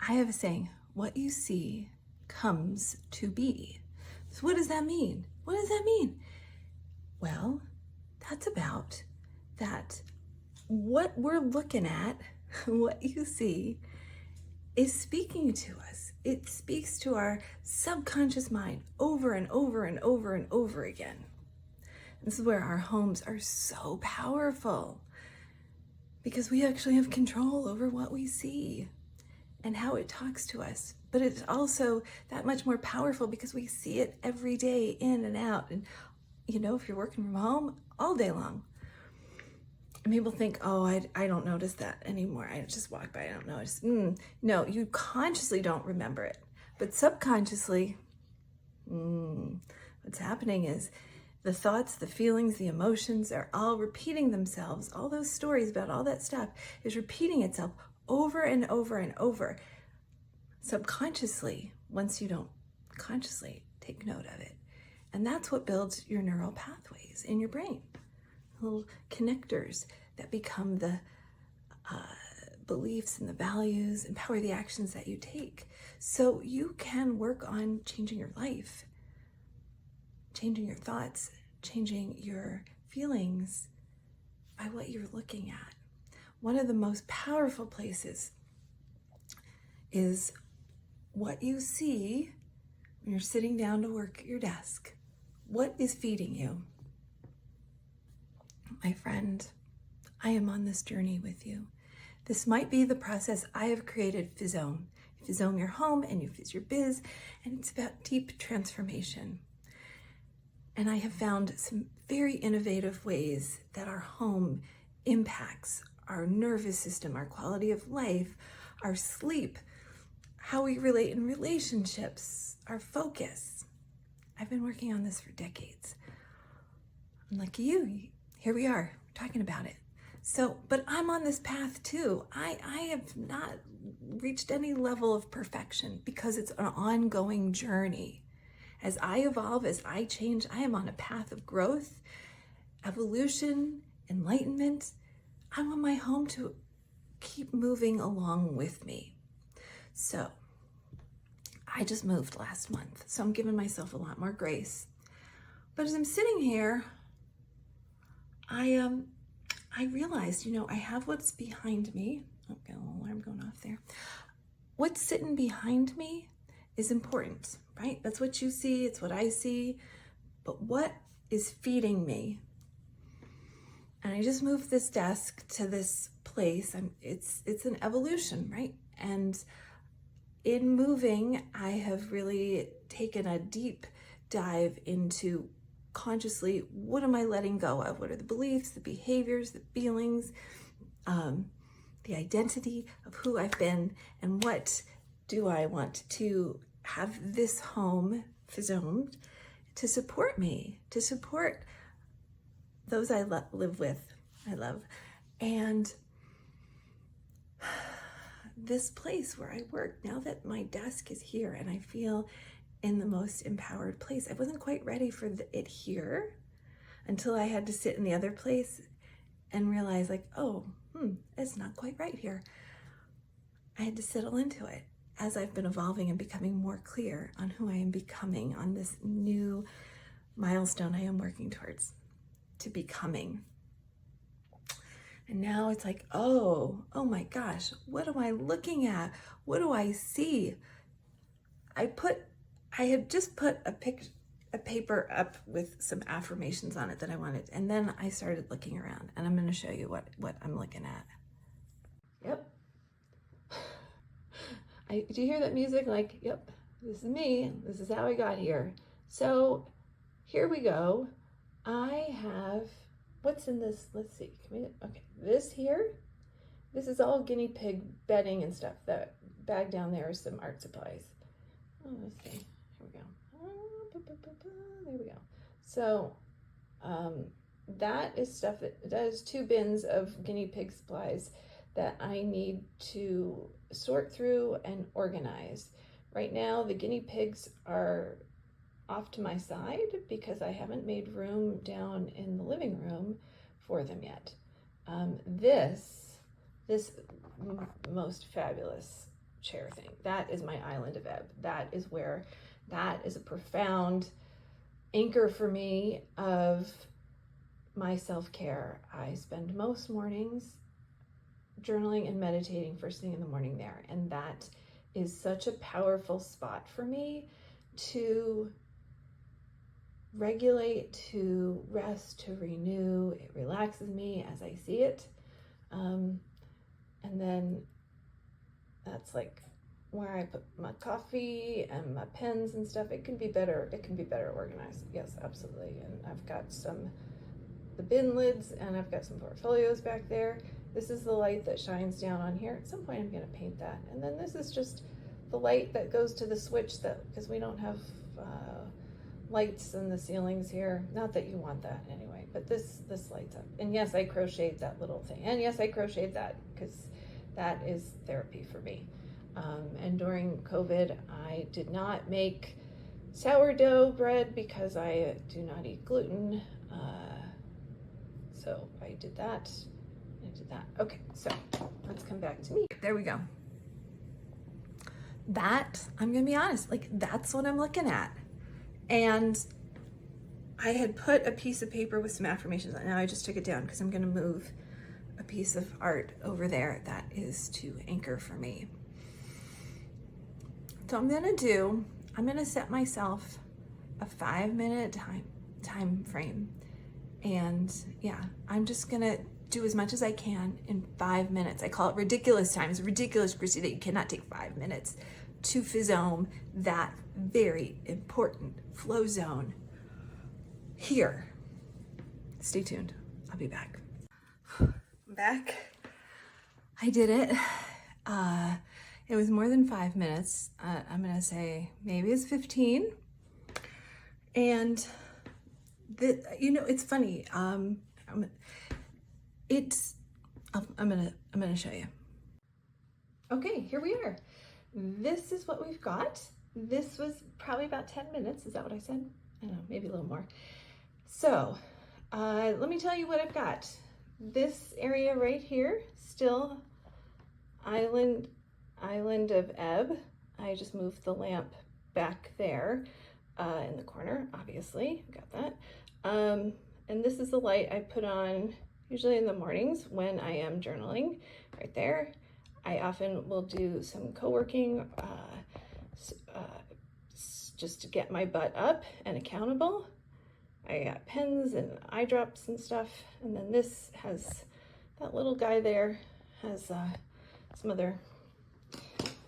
I have a saying, what you see comes to be. So what does that mean? What does that mean? Well, that's about that what we're looking at, what you see, is speaking to us. It speaks to our subconscious mind over and over and over and over again. This is where our homes are so powerful because we actually have control over what we see and how it talks to us. But it's also that much more powerful because we see it every day in and out. And you know, if you're working from home all day long, and people think, oh, I don't notice that anymore. I just walk by, I don't notice. No, you consciously don't remember it. But subconsciously, what's happening is the thoughts, the feelings, the emotions are all repeating themselves. All those stories about all that stuff is repeating itself over and over and over. Subconsciously, once you don't consciously take note of it. And that's what builds your neural pathways in your brain. Little connectors that become the beliefs and the values and power the actions that you take. So you can work on changing your life, changing your thoughts, changing your feelings by what you're looking at. One of the most powerful places is what you see when you're sitting down to work at your desk. What is feeding you? My friend, I am on this journey with you. This might be the process I have created, Fizome. You Fizome your home and you Fiz your biz, and it's about deep transformation. And I have found some very innovative ways that our home impacts our nervous system, our quality of life, our sleep, how we relate in relationships, our focus. I've been working on this for decades. I'm like you. Here we are talking about it. So, but I'm on this path too. I have not reached any level of perfection because it's an ongoing journey. As I evolve, as I change, I am on a path of growth, evolution, enlightenment. I want my home to keep moving along with me. So, I just moved last month, so I'm giving myself a lot more grace. But as I'm sitting here, I realized, I have what's behind me. Oh, got a little alarm going off there. What's sitting behind me is important, right? That's what you see, it's what I see. But what is feeding me? And I just moved this desk to this place. It's an evolution, right? And in moving, I have really taken a deep dive into consciously, what am I letting go of? What are the beliefs, the behaviors, the feelings, the identity of who I've been, and what do I want to have this home Fizomed to support me, to support those I live with, I love, and this place where I work, now that my desk is here and I feel in the most empowered place. I wasn't quite ready for it here until I had to sit in the other place and realize it's not quite right here. I had to settle into it as I've been evolving and becoming more clear on who I am becoming on this new milestone I am working towards to becoming. And now it's like, oh my gosh, what am I looking at? What do I see? I had just put a paper up with some affirmations on it that I wanted, and then I started looking around, and I'm going to show you what I'm looking at. Yep. Do you hear that music? Like, yep, this is me. This is how I got here. So here we go. I have, what's in this? Let's see. Okay, this here. This is all guinea pig bedding and stuff. That bag down there is some art supplies. Oh, let's see. Here we go. There we go. So that is stuff that is 2 bins of guinea pig supplies that I need to sort through and organize. Right now, the guinea pigs are off to my side because I haven't made room down in the living room for them yet. This most fabulous chair thing. That is my island of ebb. That is a profound anchor for me of my self-care. I spend most mornings journaling and meditating first thing in the morning there, and that is such a powerful spot for me to regulate, to rest, to renew. It relaxes me as I see it, and then that's like where I put my coffee and my pens and stuff. It can be better organized. Yes, absolutely. And I've got the bin lids, and I've got some portfolios back there. This is the light that shines down on here. At some point I'm going to paint that. And then this is just the light that goes to the switch, because we don't have lights in the ceilings here. Not that you want that anyway, but this lights up. And yes, I crocheted that little thing. And yes, I crocheted that because that is therapy for me. And during COVID, I did not make sourdough bread because I do not eat gluten. So I did that. Okay, so let's come back to me. There we go. That, I'm gonna be honest, like that's what I'm looking at. And I had put a piece of paper with some affirmations on. Now I just took it down because I'm gonna move a piece of art over there that is to anchor for me. So I'm gonna set myself a 5-minute time frame. And yeah, I'm just gonna do as much as I can in 5 minutes. I call it ridiculous time. It's ridiculous, Christy, that you cannot take 5 minutes to Fizome that very important flow zone here. Stay tuned. I'll be back. I'm back. I did it. It was more than 5 minutes. I'm gonna say maybe it's 15. And it's funny. I'm gonna show you. Okay, here we are. This is what we've got. This was probably about 10 minutes. Is that what I said? I don't know, maybe a little more. So let me tell you what I've got. This area right here, still island of ebb. I just moved the lamp back there in the corner, obviously, got that. And this is the light I put on usually in the mornings when I am journaling, right there. I often will do some co-working just to get my butt up and accountable. I got pens and eye drops and stuff. And then this has, that little guy there has some other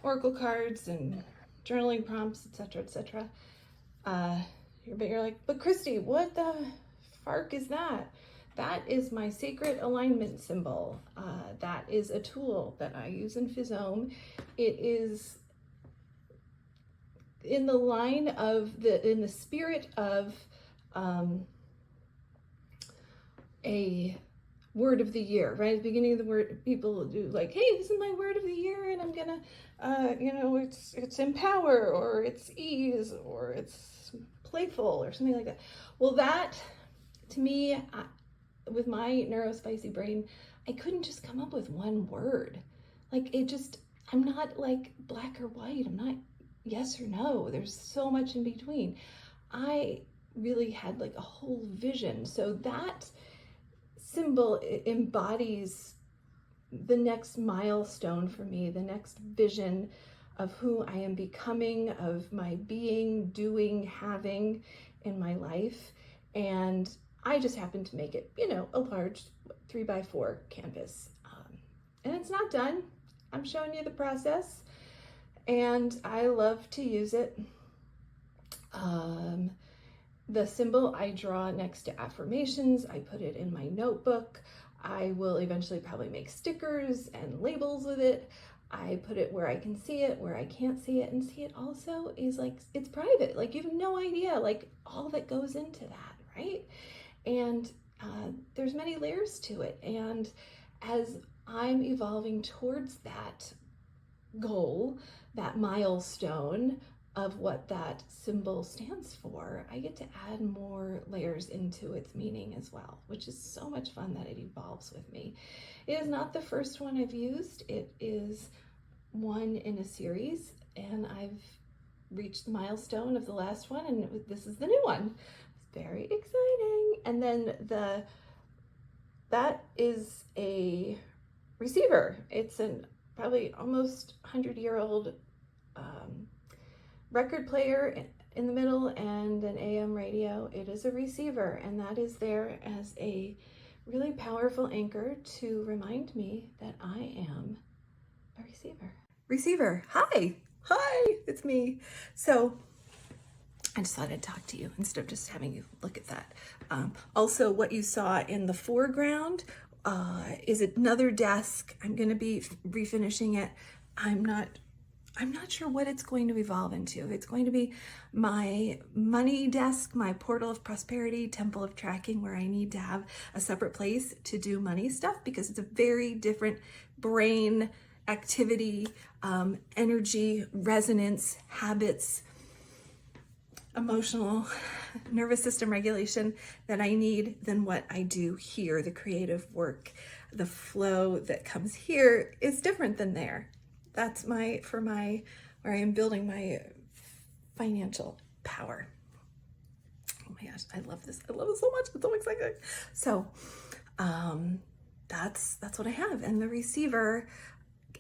oracle cards and journaling prompts, etc., etc. But you're like, but Christy, what the fark is that? That is my sacred alignment symbol. That is a tool that I use in Fizome. It is in the line of in the spirit of a word of the year, right? At the beginning of the word, people do like, hey, this is my word of the year, and I'm gonna, it's empower, or it's ease, or it's playful, or something like that. Well, that, to me, with my neurospicy brain, I couldn't just come up with one word. Like, I'm not like black or white. I'm not yes or no. There's so much in between. I really had like a whole vision. So that symbol embodies the next milestone for me, the next vision of who I am becoming, of my being, doing, having in my life. And I just happened to make it, a large 3x4 canvas. And it's not done. I'm showing you the process, and I love to use it. The symbol I draw next to affirmations, I put it in my notebook. I will eventually probably make stickers and labels with it. I put it where I can see it, where I can't see it, and see it also is like, it's private. Like, you have no idea, like, all that goes into that, right? And there's many layers to it. And as I'm evolving towards that goal, that milestone of what that symbol stands for, I get to add more layers into its meaning as well, which is so much fun that it evolves with me. It is not the first one I've used. It is one in a series, and I've reached the milestone of the last one, and this is the new one. It's very exciting. And then that is a receiver. It's an probably almost 100-year-old record player in the middle and an AM radio. It is a receiver, and that is there as a really powerful anchor to remind me that I am a receiver. Receiver, hi, it's me. So I just thought I'd talk to you instead of just having you look at that. Also, what you saw in the foreground is another desk. I'm going to be refinishing it. I'm not sure what it's going to evolve into. It's going to be my money desk, my portal of prosperity, temple of tracking, where I need to have a separate place to do money stuff because it's a very different brain activity, energy, resonance, habits, emotional, nervous system regulation that I need than what I do here. The creative work, the flow that comes here is different than there. That's where I am building my financial power. Oh my gosh, I love this. I love it so much. It's so exciting. So that's what I have. And the receiver,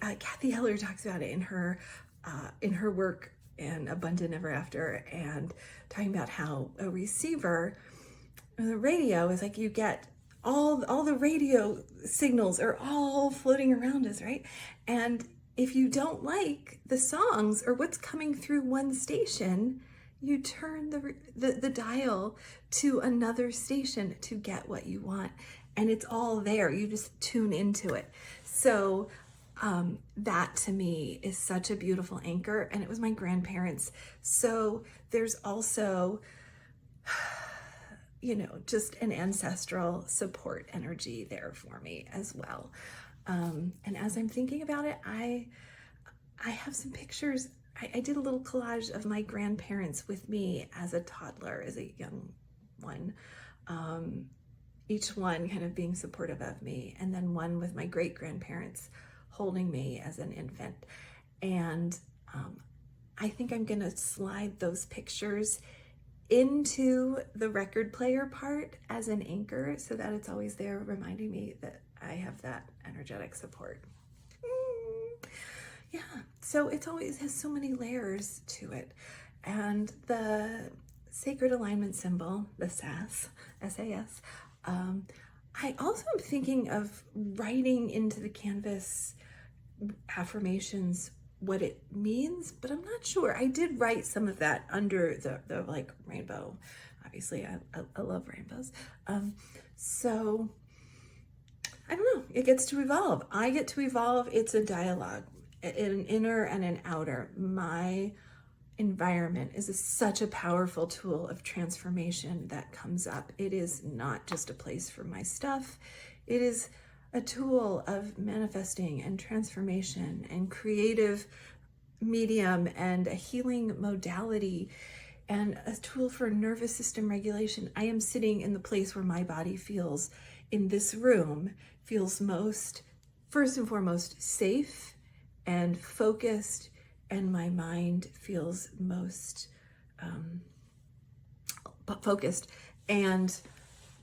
Kathy Heller talks about it in her work and Abundant Ever After, and talking about how a receiver, the radio is like, you get all the radio signals are all floating around us, right? And if you don't like the songs or what's coming through one station, you turn the dial to another station to get what you want. And it's all there. You just tune into it. So that to me is such a beautiful anchor. And it was my grandparents. So there's also, just an ancestral support energy there for me as well. And as I'm thinking about it, I have some pictures. I did a little collage of my grandparents with me as a toddler, as a young one. Each one kind of being supportive of me, and then one with my great-grandparents holding me as an infant. And I think I'm gonna slide those pictures into the record player part as an anchor so that it's always there reminding me that I have that energetic support. Yeah, so it always has so many layers to it. And the sacred alignment symbol, the SAS, S-A-S, I also am thinking of writing into the canvas affirmations what it means, but I'm not sure. I did write some of that under the like rainbow. Obviously, I love rainbows. So I don't know, it gets to evolve. I get to evolve. It's a dialogue, an inner and an outer. My environment is such a powerful tool of transformation that comes up. It is not just a place for my stuff. It is a tool of manifesting and transformation and creative medium and a healing modality and a tool for nervous system regulation. I am sitting in the place where my body feels in this room, feels most, first and foremost, safe and focused, and my mind feels most focused, and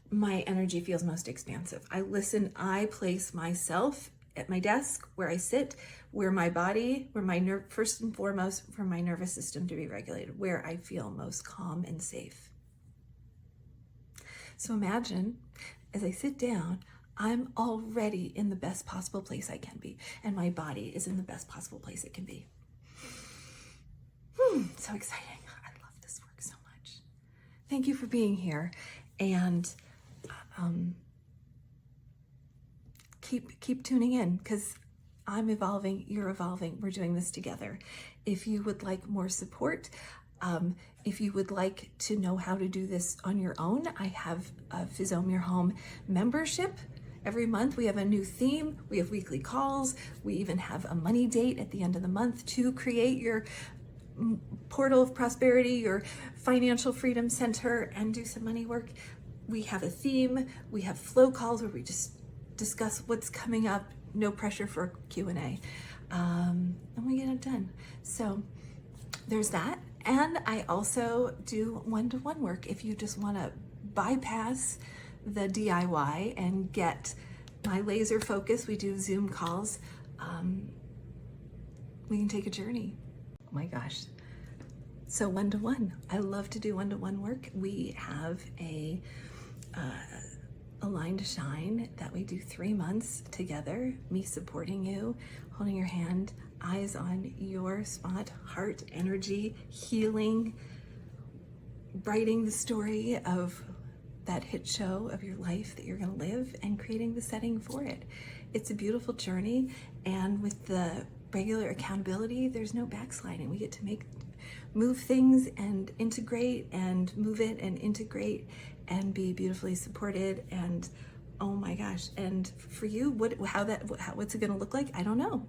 my energy feels most expansive. I listen, I place myself at my desk where I sit, where my body, first and foremost, for my nervous system to be regulated, where I feel most calm and safe. So imagine, as I sit down, I'm already in the best possible place I can be, and my body is in the best possible place it can be. So exciting. I love this work so much. Thank you for being here, and keep tuning in, because I'm evolving, you're evolving, we're doing this together. If you would like more support, if you would like to know how to do this on your own, I have a Fizome Your Home membership. Every month we have a new theme, we have weekly calls, we even have a money date at the end of the month to create your portal of prosperity, your financial freedom center, and do some money work. We have a theme, we have flow calls where we just discuss what's coming up, no pressure for Q&A. And So there's that. And I also do one-to-one work. If you just want to bypass the DIY and get my laser focus, we do Zoom calls. We can take a journey. Oh my gosh. So one-to-one. I love to do one-to-one work. We have a line to shine that we do 3 months together, me supporting you, holding your hand, eyes on your spot, heart, energy, healing, writing the story of that hit show of your life that you're going to live, and creating the setting for it. It's a beautiful journey, and with the regular accountability, there's no backsliding. We get to move things and integrate and move it and integrate and be beautifully supported. And oh my gosh, and for you, what's it going to look like? I don't know.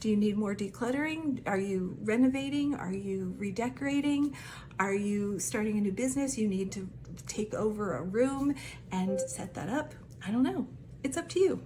Do you need more decluttering? Are you renovating? Are you redecorating? Are you starting a new business? You need to take over a room and set that up? I don't know. It's up to you.